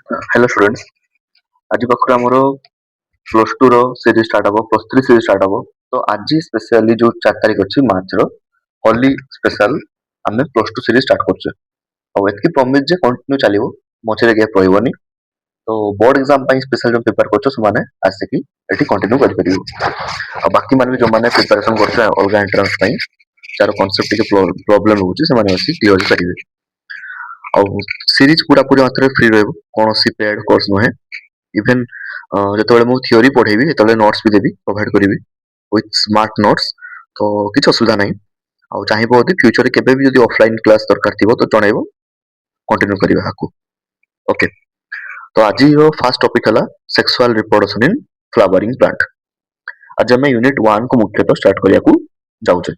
Hello students. आज पाखर आमर plus two series start हम प्लस थ्री सीरीज स्टार्ट हम। तो आज स्पेशली जो 4 तारीख अच्छी मार्च होली स्पेशल आम प्लस टू सीरीज स्टार्ट कर प्रमिज जे कंटिन्यू चलो मझे गैप रही। तो बोर्ड एग्जाम स्पेशल जो प्रिपेयर कर आसिकी कंटिन्यू कर बाकी मान जो मैंने प्रिपेरेसन कर अलग एंट्रांस जार कनसेप्ट प्रोब्लेम रोचे से क्लीयर करेंगे। ଆଉ ସିରିଜ ପୁରାପୁରି ମାତ୍ରାରେ ଫ୍ରି ରହିବ, କୌଣସି ପେଡ୍ କୋର୍ସ ନୁହେଁ। ଇଭେନ୍ ଯେତେବେଳେ ମୁଁ ଥିଓରି ପଢେଇବି ସେତେବେଳେ ନୋଟ୍ସ ବି ଦେବି, ପ୍ରୋଭାଇଡ କରିବି ୱିଥ୍ ସ୍ମାର୍ଟ ନୋଟ୍ସ। ତ କିଛି ଅସୁବିଧା ନାହିଁ। ଆଉ ଚାହିଁବ ଯଦି ଫ୍ୟୁଚରରେ କେବେ ବି ଯଦି ଅଫଲାଇନ୍ କ୍ଲାସ୍ ଦରକାର ଥିବ ତ ଜଣେଇବ, କଣ୍ଟିନ୍ୟୁ କରିବା ଆକୁ। ଓକେ, ତ ଆଜିର ଫାର୍ଷ୍ଟ ଟପିକ୍ ହେଲା sexual reproduction in flowering plant. ଆଜି ଆମେ ୟୁନିଟ୍ 1 କୁ ମୁଖ୍ୟତଃ ଷ୍ଟାର୍ଟ କରିବାକୁ ଯାଉଛେ।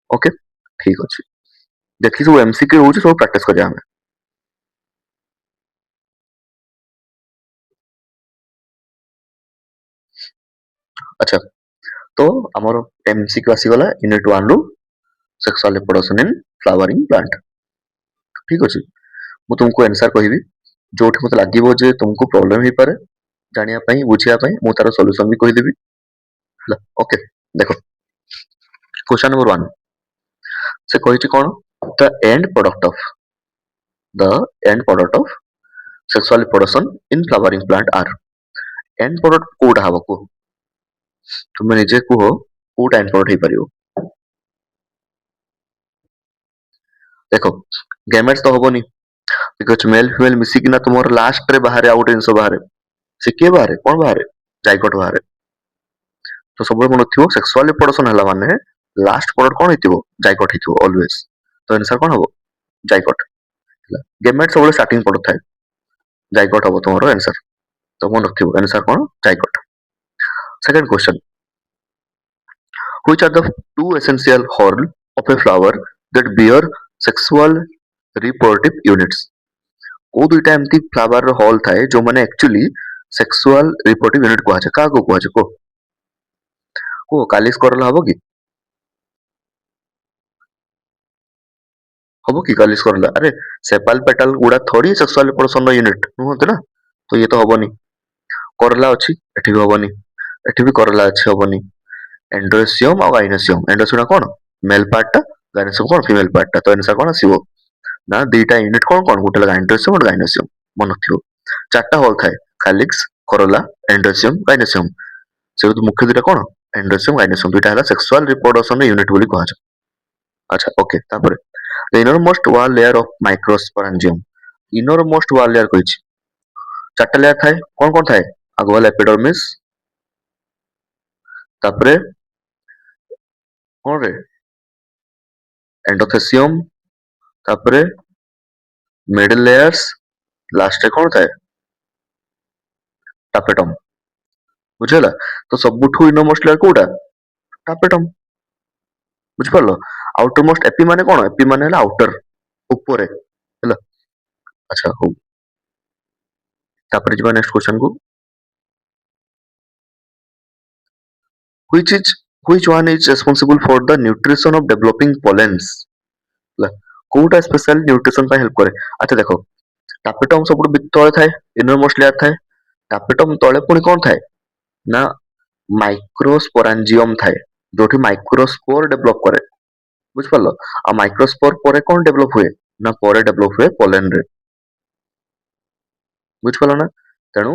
ଓକେ, ଠିକ୍ ଅଛି। ଯେତିକି ସବୁ MCQ ରହୁଛି ସବୁ ପ୍ରାକ୍ଟିସ୍ କରିବା ଆମେ। अच्छा, तो आमर MCQ आसीगला यूनिट 1 रु sexual reproduction in flowering plant. ठीक अछि, मु तुमको आंसर कहबी जोठी मते लागिवो जे तुमको प्रॉब्लम ही पारे जानिया पई बुझिया पई मु तार सॉल्यूशन भी कहि देबी। ओके, देखो क्वेश्चन नंबर 1 से कहिछि कोन the end product of sexual reproduction in flowering plant are. End product कोडा हबो को तुम निजे कुह कोटा एंड प्रोडक्ट हे परियो। देखो गैमेट्स तो हबोनी, बिकॉज मेल फीमेल मिसिकिना तुमर लास्ट रे बाहर आउट जिंस बाहर से के बाहर कोन बाहर जाइगोट बाहर। तो सब मन थिबो सेक्सुअल रिप्रोडक्शन हला माने लास्ट प्रोडक्ट कोन हेतिबो जाइगोट हेतिबो ऑलवेज। तो आंसर कोन हबो जाइगोट। गैमेट सब स्टार्टिंग प्रोडक्ट थाए, जाइगोट हबो तुमरो आंसर। तो मन रखिबो आंसर कोन zygote. Second question, which are the two essential horn of a flower that bear sexual reproductive units. को दुईटा एमती फ्लावर हॉल थाए जो माने एक्चुअली सेक्सुअल रिप्रोडक्टिव यूनिट को आछे। का को आछे को कालिस करला हबो कि हबो कि कालिस करला। अरे सेपाल पेटल गुडा थोड़ी सेक्सुअल रिप्रोडक्शन यूनिट नुहते ना, तो ये तो हबोनी। करला अछि एठी भी हबोनी, एठी भी करला अछि हबोनी। एंड्रोसियम और गाइनोसियम, एंड्रोसियम कोन मेल पार्ट टा, गाइनोसियम कोन फीमेल पार्ट टा। तो आंसर कोन आसीबो ना दुईटा यूनिट कोन कोन गुटे लगा एंड्रोसियम और गाइनोसियम मन रखियो। चारटा हॉल थाए कैलिक्स, कोरोला, एंड्रोसियम, गाइनोसियम। से मुख्य दुईटा कोन एंड्रोसियम गाइनोसियम दुईटा हला सेक्सुअल रिप्रोडक्शन यूनिट बोली कहा जाय। अच्छा ओके, तापर the innermost wall layer of microsporangium. Innermost wall layer कहिछि चारटा लेयर थाए कोन कोन थाए आगो वाला एपिडर्मिस, तापर कोन रे एंडोथेसियम, तापर मिडिल लेयर्स, लास्ट रे कोन थाए टापेटम। बुझला, तो सबुठु इनरमोस्ट लेयर कोडा टापेटम। बुझ परलो। आउटर मोस्ट एपी माने कोन एपी माने हला आउटर ऊपर है। अच्छा हो, तापर जिबा नेक्स्ट क्वेश्चन को। which is which one is responsible for the nutrition of developing pollens। कोटा स्पेशल न्यूट्रिशन पे हेल्प करे। अच्छा देखो टापेटम सब तले थाए इनरमोस्ट लेयर थाए, टापेटम तले पुनी कोन थाए ना माइक्रोस्पोरेंजियम थाए जोठी माइक्रोस्पोर डेवलप करे। बुझ परलो। आ माइक्रोस्पोर परे कोन डेवलप हुए ना परे डेवलप हुए पोलेन रे। बुझ परलो ना। तेनु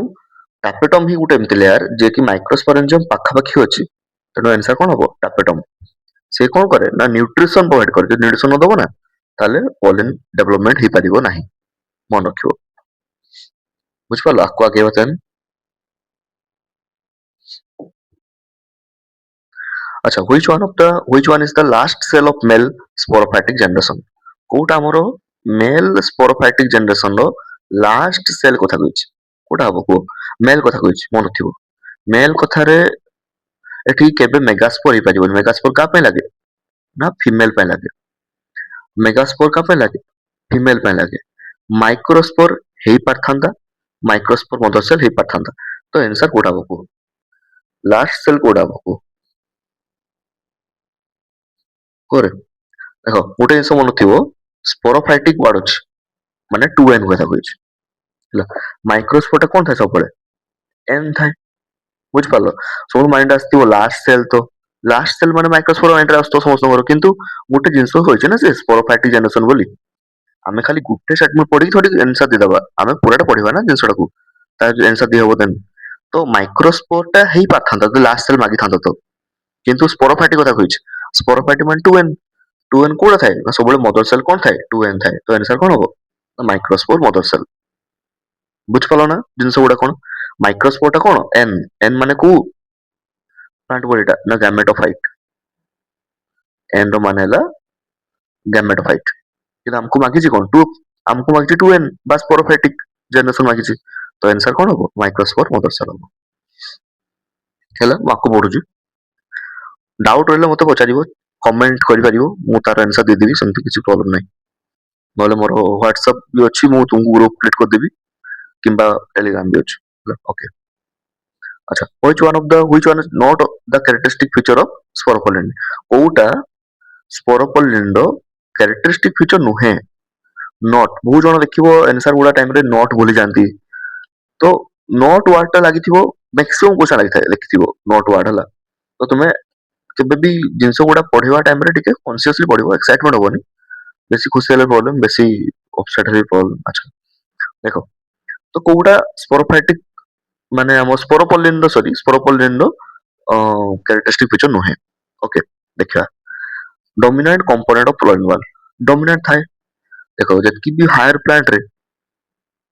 टापेटम ही गुटे एमति लेयर जे कि माइक्रोस्पोरेंजियम पाखापाखी अछि। तेनु आंसर कोन हबो टापेटम। से कोन करे ना न्यूट्रिशन प्रोवाइड करे। जे न्यूट्रिशन न दबो ना ताले पोलेन डेवलपमेंट ही परिबो नाही, मन रखियो। बुझ परलो। आको आगे बतन। अच्छा which one is the last cell of male sporophytic generation। Kota हमरो मेल स्पोरोफाइटिक जनरेशन रो लास्ट सेल कथा कहिछि कोटा हबो को मेल कथा कहिछि मन थिबो। मेल कथा रे एठी केबे मेगास्पोर ही परिबो। मेगास्पोर का पे लागे ना फीमेल पे लागे। मेगास्पोर का पे लागे फीमेल पे लागे। माइक्रोस्पोर हेई पारथांदा, माइक्रोस्पोर मदर सेल हेई पारथांदा। तो आंसर कोटा हबो को लास्ट सेल कोटा हबो को कोरे। देखो गोटे जिनस मन थिबो स्पोरोफाइटिक वर्ड अछि माने 2n कथा कहिछि। ହେଲା ମାଇକ୍ରୋସ୍ପୋରଟା କଣ ଥାଏ ସବୁବେଳେ ଏନ୍ ଥାଏ ବୁଝିପାରିଲ ସବୁ ମାଇଣ୍ଡ ଆସିଥିବ ଲାଷ୍ଟ ସେଲ୍ ତ ଲାଷ୍ଟ ସେଲ୍ ମାନେ ମାଇକ୍ରୋସ୍ପୋର ମାଇଣ୍ଡରେ ଆସୁଥିବ ସମସ୍ତଙ୍କର କିନ୍ତୁ ଗୋଟେ ଜିନିଷ କହିଛି ନା ସେ ସ୍ପୋରୋଫାଇଟିକ୍ ଜେନେରେସନ ବୋଲି ଆମେ ଖାଲି ଗୋଟେ ଷ୍ଟେଟମେଣ୍ଟ ପଢିକି ଥୋଡ଼ି ଆନ୍ସର ଦେଇଦବା ଆମେ ପୁରାଟା ପଢିବା ନା ଜିନିଷଟାକୁ ତା ଆନ୍ସର ଦେଇହବ ଦେନ୍ ତ ମାଇକ୍ରୋସ୍ପୋରଟା ହେଇପାରିଥାନ୍ତା ଯଦି ଲାଷ୍ଟ ସେଲ୍ ମାଗିଥାନ୍ତା ତ କିନ୍ତୁ ସ୍ପୋରୋଫାଇଟିକ୍ କଥା କହିଛି ସ୍ପୋରୋଫାଇଟିକ୍ ମାନେ 2n କୋଉଟା ଥାଏ ନା ସବୁବେଳେ ମଦର ସେଲ୍ କଣ ଥାଏ 2n ଥାଏ ତ ଆନ୍ସର କଣ ହବ ମାଇକ୍ରୋସ୍ପୋର ମଦର ସେଲ୍ ବୁଝିପାରିଲ ନା ଜିନିଷ ଗୁଡା କଣ ମାଇକ୍ରୋସ୍ପୋରଟା କଣ ଏନ୍ ମାନେ କୋଉ ପ୍ଲାଣ୍ଟ ବଡିଟା ନା ଗ୍ୟାମେଟୋଫାଇଟ୍ ଏନ୍ ର ମାନେ ହେଲା ଗ୍ୟାମେଟୋଫାଇଟ୍ କିନ୍ତୁ ଆମକୁ ମାଗିଛି କଣ ଆମକୁ ମାଗିଛି 2n ବା ସ୍ପୋରୋଫାଇଟିକ୍ ଜେନେରେସନ ମାଗିଛି ତ ଆନ୍ସର କଣ ହବ ମାଇକ୍ରୋସ୍ପୋର ମଦର ସେଲ୍ ହବ ହେଲା ମୁଁ ଆକୁ ପଢୁଛି डाउट ରହିଲେ ମତେ ପଚାରିବ କମେଣ୍ଟ କରିପାରିବ ମୁଁ ତାର ଆନ୍ସର ଦେଇଦେବି ସେମିତି କିଛି ପ୍ରୋବ୍ଲେମ ନାହିଁ ନହେଲେ ମୋର ହ୍ୱାଟ୍ସଆପ ବି ଅଛି ମୁଁ ତୁମକୁ ଗ୍ରୁପ କ୍ରିଏଟ୍ କରିଦେବି କିମ୍ବା ଟେଲିଗ୍ରାମ ବି ଅଛି ଓକେ ଆଚ୍ଛା which one is not the characteristic feature of sporopollen କୋଉଟା ସ୍ପୋରୋପଲିନ ର କ୍ୟାରେକ୍ଟରିଷ୍ଟିକ ଫିଚର ନୁହେଁ ନଟ୍ ବହୁତ ଜଣ ଦେଖିବ ଆନ୍ସର ଗୁଡା ଟାଇମରେ ନଟ୍ ଭୁଲି ଯାଆନ୍ତି ତ ନଟ୍ ୱାର୍ଡ ଟା ଲାଗିଥିବ ମ୍ୟାକ୍ସିମମ୍ କୋଶା ଲାଗିଥାଏ ଲେଖିଥିବ ନଟ୍ ୱାର୍ଡ ହେଲା ତ ତୁମେ କେବେ ବି ଜିନିଷ ଗୁଡା ପଢିବା ଟାଇମରେ ଟିକେ କନସିୟସଲି ପଢିବ ଏକ୍ସାଇଟମେଣ୍ଟ ହବନି ବେଶୀ ଖୁସି ହେଲେ ପ୍ରୋବ୍ଲେମ ବେଶୀ ଅପସେଟ ହେଲେ ପ୍ରୋବ୍ଲେମ ଆଚ୍ଛା ଦେଖ ତ କୋଉଟା ସ୍ପୋରୋଫାଇଟିକ ମାନେ ଆମ ସ୍ପୋରୋପଲିନ ର କ୍ୟାରେକ୍ଟରିଷ୍ଟିକ ଫିଚର ନୁହେଁ ଓକେ ଦେଖିବା dominant component of pollen wall dominant ଥାଏ ଦେଖ ଯେତିକି ବି ହାୟର ପ୍ଲାଣ୍ଟ ରେ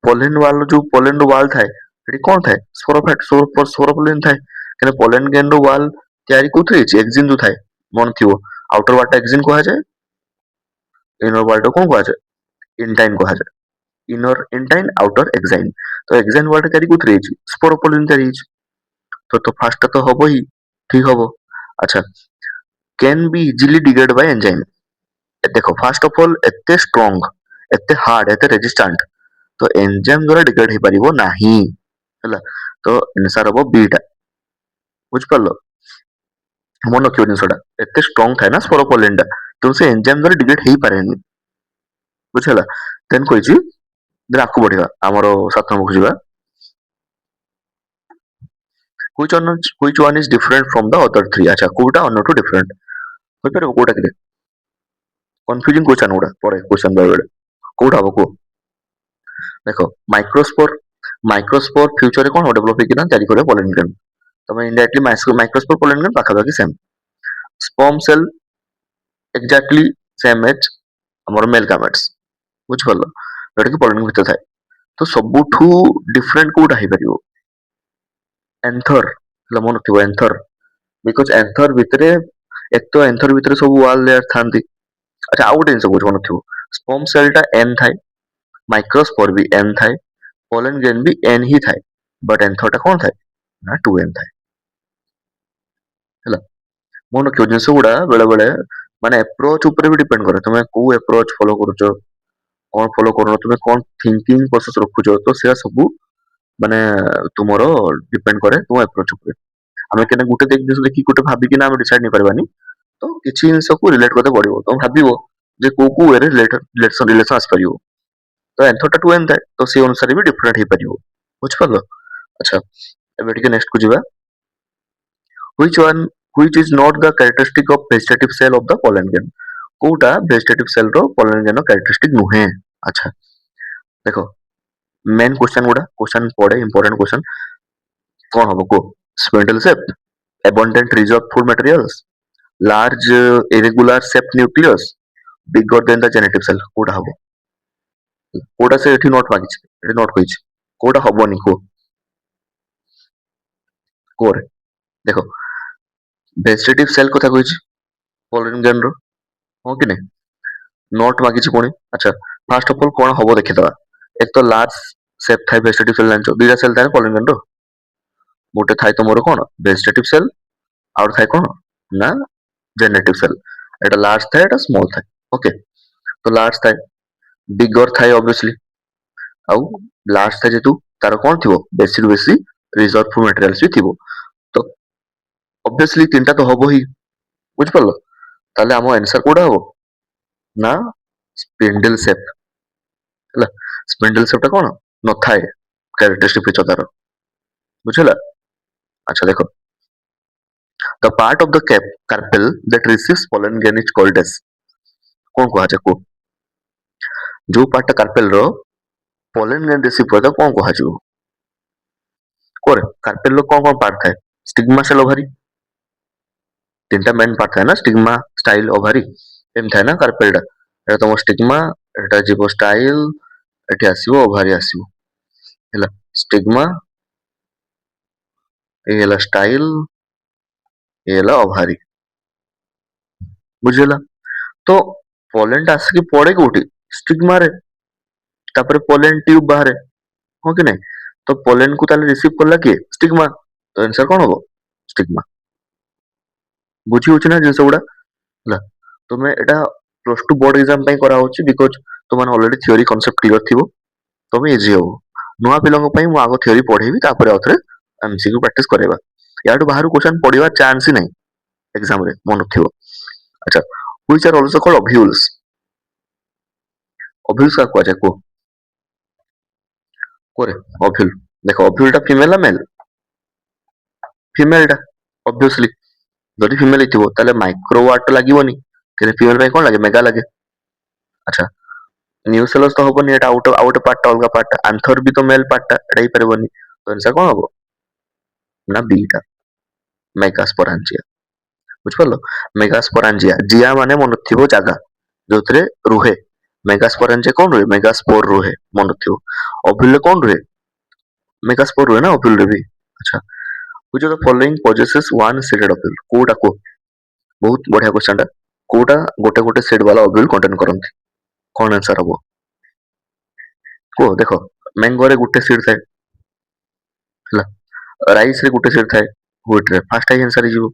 ପୋଲେନ୍ ୱାଲ୍ ଯୋଉ ପୋଲେନ୍ ର ୱାଲ୍ ଥାଏ ସେଠି କଣ ଥାଏ ସ୍ପୋରୋପଲିନ ଥାଏ କାହିଁକି ପୋଲେନ୍ ଗେନ୍ ର ୱାଲ୍ ତିଆରି କୋଉଥିରେ ହେଇଛି ଏକ୍ସିନ ଯୋଉ ଥାଏ ମନେ ଥିବ ଆଉଟର ୱାଲ୍ ଟା ଏକ୍ସିନ କୁହାଯାଏ ଇନର ୱାଲ୍ ଟା କଣ କୁହାଯାଏ ଇନଟାଇନ କୁହାଯାଏ ଇନର ଇନଟାଇନ ଆଉଟର ଏକ୍ସାଇନ ତ ଏକ୍ସାଇନ ୱାଲ୍ ଟା ତିଆରି କୋଉଥିରେ ହେଇଛି ସ୍ପୋରୋପଲିନ ତିଆରି ହେଇଛି ତ ଫାଷ୍ଟ ତ ହବ ହିଁ ଠିକ ହବ ଆଚ୍ଛା can be easily degraded by enzyme ଦେଖ ଫାଷ୍ଟ ଅଫ ଅଲ୍ ଏତେ ଷ୍ଟ୍ରଙ୍ଗ ଏତେ ହାର୍ଡ ଏତେ ରେଜିଷ୍ଟାଣ୍ଟ ତ ଏନଜାଇମ ଦ୍ୱାରା ଡିଗ୍ରେଡ ହେଇପାରିବ ନାହିଁ ହେଲା ତ ଆନ୍ସର ହବ ବି ଟା ବୁଝିପାରିଲ ମନେ ରଖିବ ଜିନିଷଟା ଏତେ ଷ୍ଟ୍ରଙ୍ଗ ଥାଏ ନା ସ୍ପୋରୋପଲିନ ଟା ତେଣୁ ସେ ଏନଜାଇମ ଦ୍ୱାରା ଡିଗ୍ରେଡ ହେଇପାରେନି ବୁଝିହେଲା ଦେନ୍ କହିଛି ଦେନ୍ ଆକୁ ବଢିବା ଆମର 7 ନମ୍ବରକୁ ଯିବା which one is different from the other three ଆଚ୍ଛା କୋଉଟା ଅନ୍ୟଠୁ ଡିଫରେଣ୍ଟ କହିପାରିବ କୋଉଟା କି କନଫ୍ୟୁଜିଂ କ୍ୱେଶ୍ଚନ ଗୁଡା ପଡେ କ୍ୱେଶ୍ଚନ ବେଳେ ବେଳେ କୋଉଟା ହବ କୁହ ଦେଖ ମାଇକ୍ରୋସ୍ପୋର ଫ୍ୟୁଚରରେ କଣ ଡେଭଲପ ହେଇକିନା ତିଆରି କରିବ ପୋଲେନ୍ ଗ୍ରେନ୍ ତମେ ଇନଡାଇରେକ୍ଟଲି ମାଇକ୍ରୋସ୍ପୋର ପୋଲେନ୍ ଗ୍ରେନ୍ ପାଖାପାଖି same sperm cell exactly same as ଆମର ମେଲ୍ ଗାମେଟ୍ସ ବୁଝିପାରିଲ ଯୋଉଟା କି ପୋଲେନ୍ ଭିତରେ ଥାଏ ତ ସବୁଠୁ ଡିଫରେଣ୍ଟ କୋଉଟା ହେଇପାରିବ ଏନ୍ଥର ହେଲା ମନେ ରଖିବ ଏନ୍ଥର ବିକଜ ଏନ୍ଥର ଭିତରେ ଏକ ତ ଏନ୍ଥର ଭିତରେ ସବୁ ୱାଲ୍ ଲେୟାର ଥାନ୍ତି ଆଚ୍ଛା ଆଉ ଗୋଟେ ଜିନିଷ କହୁଛି ମନେ ରଖିବ ସ୍ପର୍ମ ସେଲ୍ ଟା ଏନ୍ ଥାଏ ମାଇକ୍ରୋସ୍ପୋର ବି ଏନ୍ ଥାଏ ପୋଲେନ୍ ଗ୍ରେନ୍ ବି ଏନ୍ ହିଁ ଥାଏ ବଟ୍ ଏନ୍ଥର ଟା କଣ ଥାଏ ନା 2n ଥାଏ ହେଲା ମନେ ରଖିବ ଜିନିଷ ଗୁଡା ବେଳେ ବେଳେ ମାନେ ଆପ୍ରୋଚ ଉପରେ ବି ଡିପେଣ୍ଡ କରେ ତମେ କୋଉ ଆପ୍ରୋଚ ଫଲୋ କରୁଛ କଣ ଫଲୋ କରୁନ ତୁମେ କଣ ଥିଙ୍କିଙ୍ଗ ପ୍ରୋସେସ ରଖୁଛ ତ ସେଟା ସବୁ ମାନେ ତୁମର ଡିପେଣ୍ଡ କରେ ତୁମ ଆପ୍ରୋଚ ଉପରେ ଆମେ କେବେ ଗୋଟେ ଜିନିଷ ଦେଖିକି ଗୋଟେ ଭାବିକିନା ଆମେ ଡିସାଇଡ ନେଇପାରିବାନି ତ କିଛି ଜିନିଷକୁ ରିଲେଟ କରିତେ ପଡିବ ତମେ ଭାବିବ ଯେ କୋଉ କୋଉ ୱେରେ ରିଲେସନ ଆସିପାରିବ ତ ଆନ୍ସର ଟା 2n ଥାଏ ତ ସେଇ ଅନୁସାରେ ବି ଡିଫରେଣ୍ଟ ହେଇପାରିବ ବୁଝିପାରିଲ ଆଚ୍ଛା ଏବେ ଟିକେ ନେକ୍ସଟ କୁ ଯିବା which is not the characteristic of vegetative cell of the pollen grain କୋଉଟା vegetative cell ର pollen grain ର characteristic ନୁହେଁ ଆଚ୍ଛା ଦେଖ ମେନ୍ କ୍ୱେଶ୍ଚନ ପଡେ ଇମ୍ପୋର୍ଟାଣ୍ଟ କ୍ୱେଶ୍ଚନ କଣ ହବ କୁହ spindle shape abundant reserve food materials large irregular shaped nucleus bigger than the genetic cell କୋଉଟା ହବ କୋଉଟା ସେ ଏଠି ନୋଟ ମାଗିଛି ଏଠି ନୋଟ କହିଛି କୋଉଟା ହବନି କୁହ କୋରେ ଦେଖ ଭେଜିଟେଟିଭ ସେଲ୍ କଥା କହିଛି ପୋଲେନ୍ ଗ୍ରେନ୍ ର ହଁ କି ନାଇଁ ନୋଟ ମାଗିଛି ପୁଣି ଆଚ୍ଛା ଫାର୍ଷ୍ଟ ଅଫ ଅଲ୍ କଣ ହବ ଦେଖିଦବା ଏକ ତ ଲାର୍ଜ ସେପ୍ ଥାଏ ଭେଜିଟେଟିଭ ସେଲ୍ ଜାଣିଛ ଦିଟା ସେଲ୍ ଥାଏ ପୋଲେନ୍ ଗ୍ରେନ୍ ର ଗୋଟେ ଥାଏ ତମର କଣ ଭେଜିଟେଟିଭ ସେଲ୍ ଆଉ ଥାଏ କଣ ନା ଜେନେଟିଭ ସେଲ୍ ଏଟା ଲାର୍ଜ ଥାଏ ଏଟା ସ୍ମଲ୍ ଥାଏ ଓକେ ତ ଲାର୍ଜ ଥାଏ ବିଗର ଥାଏ ଅବଭିୟସଲି ଆଉ ଲାର୍ଜ ଥାଏ ଯେହେତୁ ତାର କଣ ଥିବ ବେଶୀରୁ ବେଶୀ ରିଜର୍ଭ ମେଟେରିଆଲ୍ସ ବି ଥିବ ତ ଅବଭିୟସଲି ତିନିଟା ତ ହବ ହିଁ ବୁଝିପାରିଲ ତାହେଲେ ଆମ ଆନ୍ସର କୋଉଟା ହବ ନା ସ୍ପିଣ୍ଡଲ ସେପ୍ ହେଲା ସ୍ପିଣ୍ଡଲ ସେପ୍ ଟା କଣ नथाए कैरेक्टरिस्टिक फीचर तार बुझला। अच्छा देखो the part of the carpel that receives pollen grain is called as कौन कहा जाए को जो पार्ट कार्पेल रो pollen grain रिसीव करता कौन कहा जाए कोरे कार्पेल रो कौन कौन पार्ट थाए स्टिग्मा सेल ओभारी तीनटा मेन पार्ट थाए ना स्टिग्मा स्टाइल ओभारी एम थाए ना कार्पेल टा एटा तुम स्टिग्मा एटा जीवो स्टाइल एठी आसीबो ओभारी आसीबो ହେଲା स्टिग्मा ए ହେଲା स्टाइल ए ହେଲା ओभारी बुझिला। तो पोलेन टा आसिक पड़े कोठी स्टिग्मा रे तापर पोलेन ट्यूब बाहर हो कि नहीं तो पोलेन को ताले रिसीव करला किए स्टिग्मा तो आंसर कौन होबो स्टिग्मा बुझी होछि ना जिंस गुडा ହେଲା तुमे एटा प्लस 2 बोर्ड एग्जाम पई करा होछि बिकॉज़ तुमन ऑलरेडी थ्योरी कांसेप्ट क्लियर थिबो तमे इजी हो नुआ पिलंग पई मु आगो थ्योरी पढेबी तापर आउथरे एमसीक्यू प्रैक्टिस करेबा याडू बाहर क्वेश्चन पढिबा चांस ही नहीं एग्जाम रे मन थिबो। अच्छा which are also called ovules का को जाय को कोरे ओव्यूल देखो ओव्यूल टा फीमेल ना मेल फीमेल टा ऑब्वियसली जदि फीमेल हिथिबो ताले माइक्रोवाट लागिबोनी कि फीमेल पई कोन लागे मेगा लागे। अच्छा न्यूसेलस तो हबोनी एटा आउट आउट पार्ट अलगा पार्ट आंथर भी तो मेल पार्ट एटा ही परबोनी तो आंसर कोन हबो ना बीटा मेगास्पोरांजिया बुझ परलो मेगास्पोरांजिया जिया माने मन थिबो जागा जोथरे रुहे मेगास्पोरांजिया कोन रुहे मेगास्पोर रुहे मन थिबो ओव्यूल कोन रुहे मेगास्पोर रुहे ना ओव्यूल रे भी। अच्छा which of the following possesses one seeded ovule कोटा को बहुत बढ़िया क्वेश्चन टा कोटा गोटे गोटे सीड वाला ओव्यूल कंटेन करंती कोन आंसर हबो को देखो मैंगो रे गुटे सीड थाए हला राइस रे गुटे सीड थाए व्हीट रे फास्ट आई आंसर हिजिबो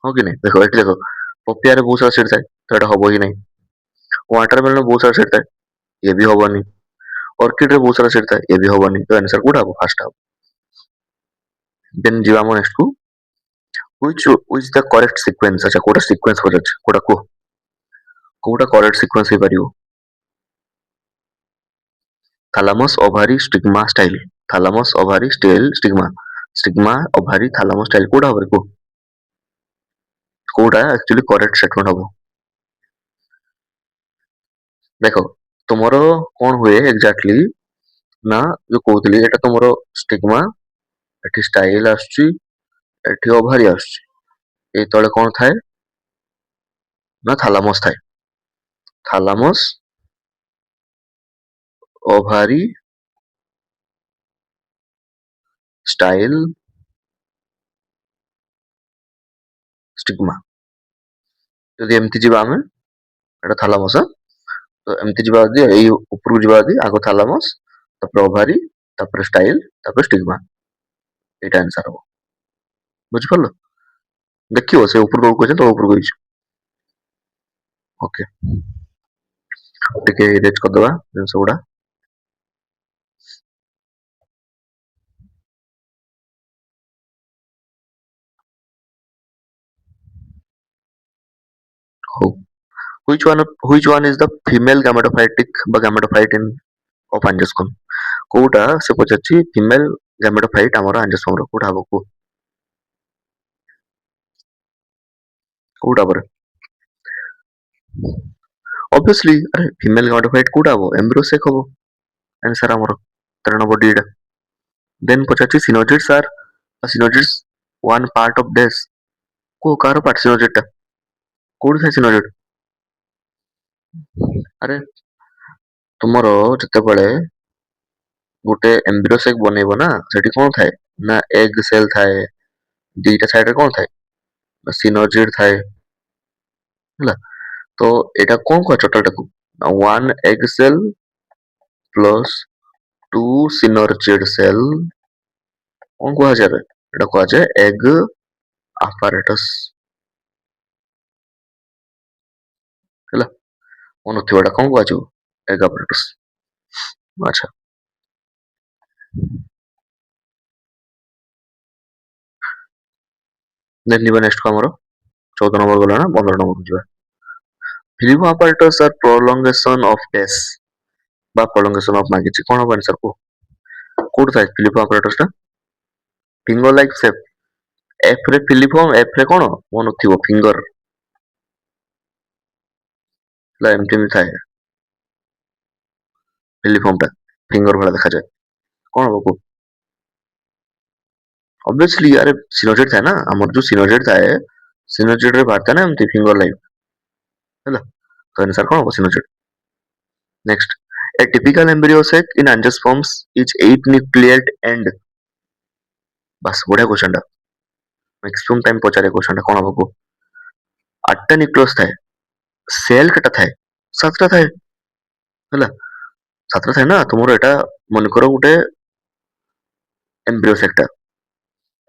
हो कि नहीं देखो एठी देखो पपिया रे बहुत सारा सीड थाए तो एटा हबो ही नहीं वाटरमेलन रे बहुत सारा सीड थाए ये भी हबोनी ऑर्किड रे बहुत सारा सीड थाए ये भी हबोनी तो आंसर कोटा हबो फास्ट हबो। देन जीवा हम नेक्स्ट को व्हिच द करेक्ट सीक्वेंस अच्छा कोटा सीक्वेंस हो जाछ कोटा को कोटा करेक्ट सीक्वेंस हे परियो thalamus ovary stigma style thalamus ovary style stigma stigma ovary thalamus style कोडा हबरे को कोडा एक्चुअली करेक्ट स्टेटमेंट हबो देखो तुमरो कोन हुए एग्जैक्टली ना जो कहतली एटा तुमरो स्टिग्मा एठी स्टाइल आछी एठी ओवारी आछी ए तळे कोन थाए ना थैलामस थाए थैलामस ओवारी स्टाइल स्टिग्मा जदि एमति जिबा हम एटा थैलामस तो एमती जीवा दी एई ऊपर जीवा दी आगो थैलामस तापर ओवारी तापर स्टाइल तापर स्टिग्मा एटा आंसर हो बुझ परलो देखियो से ऊपर को क्वेश्चन तो ऊपर को ओके टिके रेज कर दवा जिंस गुडा हो which one is the female gametophytic বা gametophyte in of angiosperm कोउटा से पचाची फीमेल gametophyte हमर angiosperm रो कोउटा हबो को कोउटा पर obviously अरे फीमेल gametophyte कोउटा हबो एम्ब्रियोसेक हबो आंसर हमर 3 नंबर डी टा देन पचाची synogyds are synogyds one part of this को कार पार्ट synogyds टा कोउडी थाए synogyds अरे तुमरो जते बळे गोटे एम्ब्रियोसेक बनेबो ना सेठी कोन थाए ना एग सेल थाए दीटा साइड रे कोन थाए ना सिनोजिड थाए हला तो एटा कोन को टोटल टाकू one egg cell plus two synergid cell कोन को जाय एटा को जाय एग apparatus हला मन थिबा कोन को जाय एग apparatus अच्छा देन निबा नेक्स्ट को हमरो 14 नंबर गला ना 15 नंबर को जिबा Villivo apparatus are prolongation of dash बा प्रोलंगेशन ऑफ मागिछि कोन हो आंसर को कोड थाए फिलिप ऑपरेटर्स टा फिंगर लाइक शेप एफ रे फिलिप एफ रे कोन मन थिबो फिंगर ला एमटी थाए फिलिप टा फिंगर वाला देखा जाए कोन हो को ऑब्वियसली यार सिनोजेट था ना हमर जो सिनोजेट था सिनोजेट रे बात है ना एमटी फिंगर लाइक हैला तो आंसर कोन हो सिनोजेट next a typical embryo sac in angiosperms is 8 nucleate end बस बढ़िया क्वेश्चन टा मैक्सिमम टाइम पचारे क्वेश्चन टा कोन हो को 8टा न्यूक्लियस थाए सेल केटा थाए 7टा थाए हैला 7टा थाए ना तुमरो एटा मन करो गुटे एम्ब्रियो सेक टा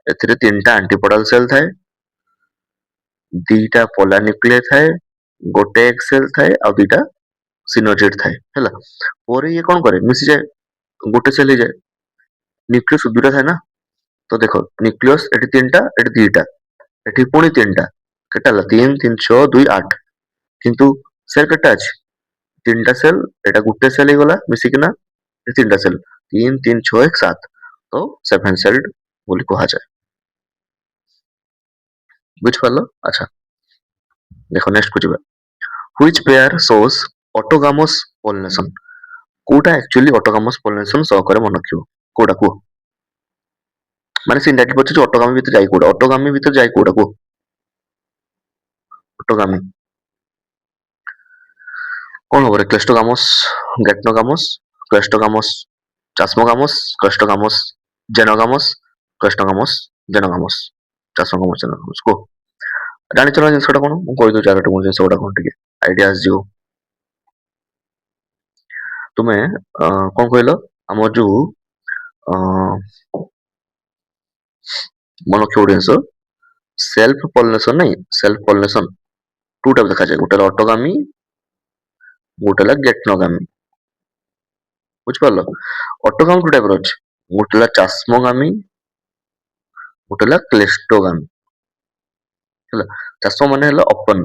एथिरे 3टा एंटीपोडल सेल थाए 2टा पोलर न्यूक्लियर थाए गोटे एक सेल थाए आ 2टा सिनोजेट थाए हैला और ये कोन करे मिसी जाए गोटे सेल ही जाए न्यूक्लियस दुटा थाए ना तो देखो न्यूक्लियस एटी 3टा एटी 2टा एटी पुणी 3टा केटा ला 3 3 6 2 8 किंतु सेल केटा अछि 3टा सेल एटा गोटे सेल ही गला मिसी किना 3टा सेल 3 3 6 1 7 तो 7 सेल्ड बोली कहा जाए बुझ पालो अच्छा देखो नेक्स्ट को जिबा which pair shows autogamous pollination कोटा एक्चुअली autogamous pollination सह करे मन रखियो कोटा को माने सिंडाइट पछ ऑटोगामी भीतर जाई कोटा ऑटोगामी भीतर जाई कोटा को ऑटोगामी कोन होबरे क्लेस्टोगामस गैटनोगामस क्लेस्टोगामस चास्मोगामस क्लेस्टोगामस जेनोगामस क्लेस्टोगामस जेनोगामस चास्मोगामस जेनोगामस को जानि चला जिनसटा कोन मु कहि दो चारटा मु जिनसटा कोन टिके आइडियाज जो तुमे कोन कहलो हमर जो मन क्योडेंस सेल्फ पॉलिनेशन नहीं सेल्फ पॉलिनेशन टू टाइप देखा जाए गोटे ऑटोगामी गोटे ला गेटनोगामी बुझ पारलो ऑटोगामी टू टाइप रो अछि गोटे ला चास्मोगामी गोटे ला क्लेस्टोगामी हैला चास्मो माने हला ओपन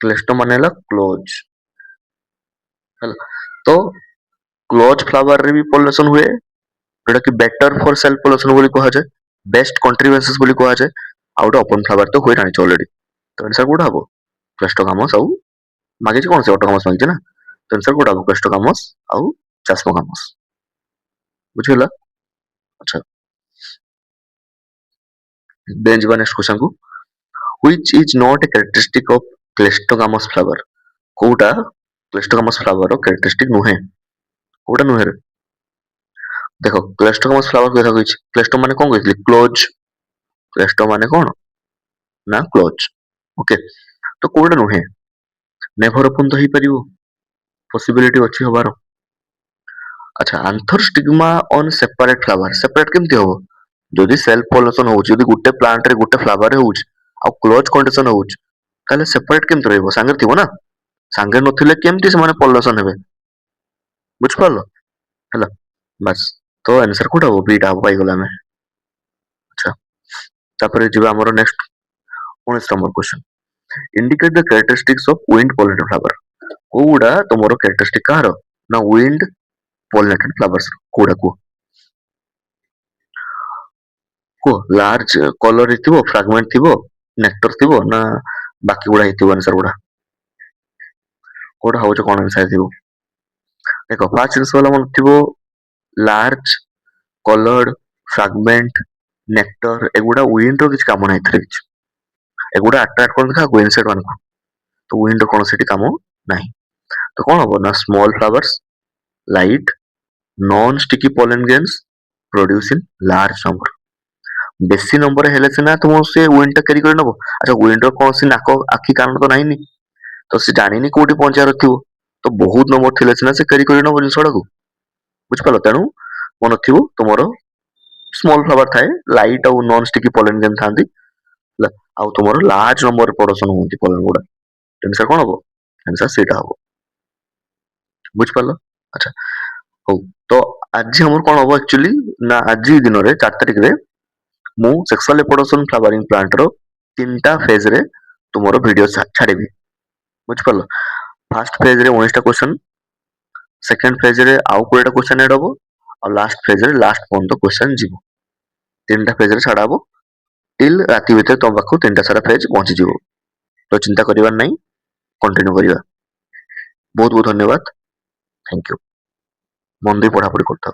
क्लेस्टो माने हला क्लोज हैला तो क्लोज फ्लावर रे भी पॉलिनेशन हुए जोटा कि बेटर फॉर सेल्फ पॉलिनेशन बोली कहा जाए बेस्ट कंट्रीब्यूशंस बोली कहा जाए आउट ओपन फ्लावर तो होई रानी ऑलरेडी तो आंसर कोडा हबो क्लेस्टोगामस आउ मागे जे कोन से ऑटोगामस मागे ना तो आंसर कोडा हबो क्लेस्टोगामस आउ चास्मोगामस बुझिला अच्छा बेंच बा नेक्स्ट क्वेश्चन को which is not a characteristic of cleistogamous flower कोडा क्लेस्टोगामस फ्लावर रो कैरेक्टरिस्टिक नुहे कोडा नुहे रे देखो क्लेस्टोगामस फ्लावर कथा कहिछि क्लेस्टो माने कोन कहितले क्लोज क्लेस्टो माने कोन ना क्लोज ओके तो कोडा नुहे नेभर ओपन तो ही परिबो पॉसिबिलिटी अछि हबार अच्छा anther stigma on separate flower separate केमति होबो जदि सेल्फ पॉलिनेशन होउछ जदि गुटे प्लांट रे गुटे फ्लावर रे होउछ आ क्लोज कंडीशन होउछ ताले सेपरेट केमति रहइबो संगे थिबो ना संगे नथिले केमति से माने पॉलिनेशन हेबे बुझ पालो हैला बस तो आंसर कोटा हो बीटा हो पाई गला में अच्छा तापर जिबा हमरो next 19 number question indicate the characteristics of wind pollinated flower कोडा तमरो कैरेक्टरिस्टिक कार ना विंड पॉलिनेटेड फ्लावर्स कोडा को लार्ज कलर हिथिबो फ्रैगमेंट थिबो नेक्टर थिबो ना बाकी गुडा हिथिबो आंसर गुडा कोडा होछ कोन आंसर थिबो देखो फास्ट आंसर वाला मन थिबो लार्ज कलर्ड फ्रैगमेंट नेक्टर एगुडा विंड रो किछ काम नै थरे किछ एगुडा अट्रैक्ट कोन देखा को इनसेट वन को तो विंड रो कोन सेठी काम नाही तो कोन हो ना small flowers light non sticky pollen grains produce in large number बेसी नंबर हेले सिना तुम से विंड टा कैरी कर नबो अच्छा विंड रो कोन से नाको आखी कारण तो नाही नी तो से जानि नी कोठी पहुंचा रखिबो तो बहुत नंबर थिले सिना से कैरी कर नबो जिंसडा को बुझ पालो तेनु मन थिबो तुमरो स्मॉल फ्लावर थाए लाइट और नॉन स्टिकी पोलन ग्रेन थांदी आउ तुमरो लार्ज नंबर प्रोडक्शन होंती पोलन गुडा आंसर कोन हबो आंसर सेटा हबो बुझ पालो अच्छा हो तो आज हमर कोन हबो एक्चुअली ना आज दिन रे 4 तारिख रे मु सेक्सुअल रिप्रोडक्शन फ्लावरिंग प्लांट रो तीनटा फेज रे तुमरो वीडियो छाड़ीबी बुझ पालो फर्स्ट फेज रे 19 टा क्वेश्चन सेकेंड फेज रे आउ 20टा क्वेश्चन ऐड हबो और लास्ट फेज रे लास्ट पर्यंत क्वेश्चन जीवो तीनटा फेज रे छाड़ा हबो टिल राति भितर तुम पाखु तीनटा सारा फेज पहुंची जीवो तो चिंता करिवार नहीं कंटिन्यू करिवा बहुत बहुत धन्यवाद थैंक यू मन देई पढ़ा पढ़ी करथाओ।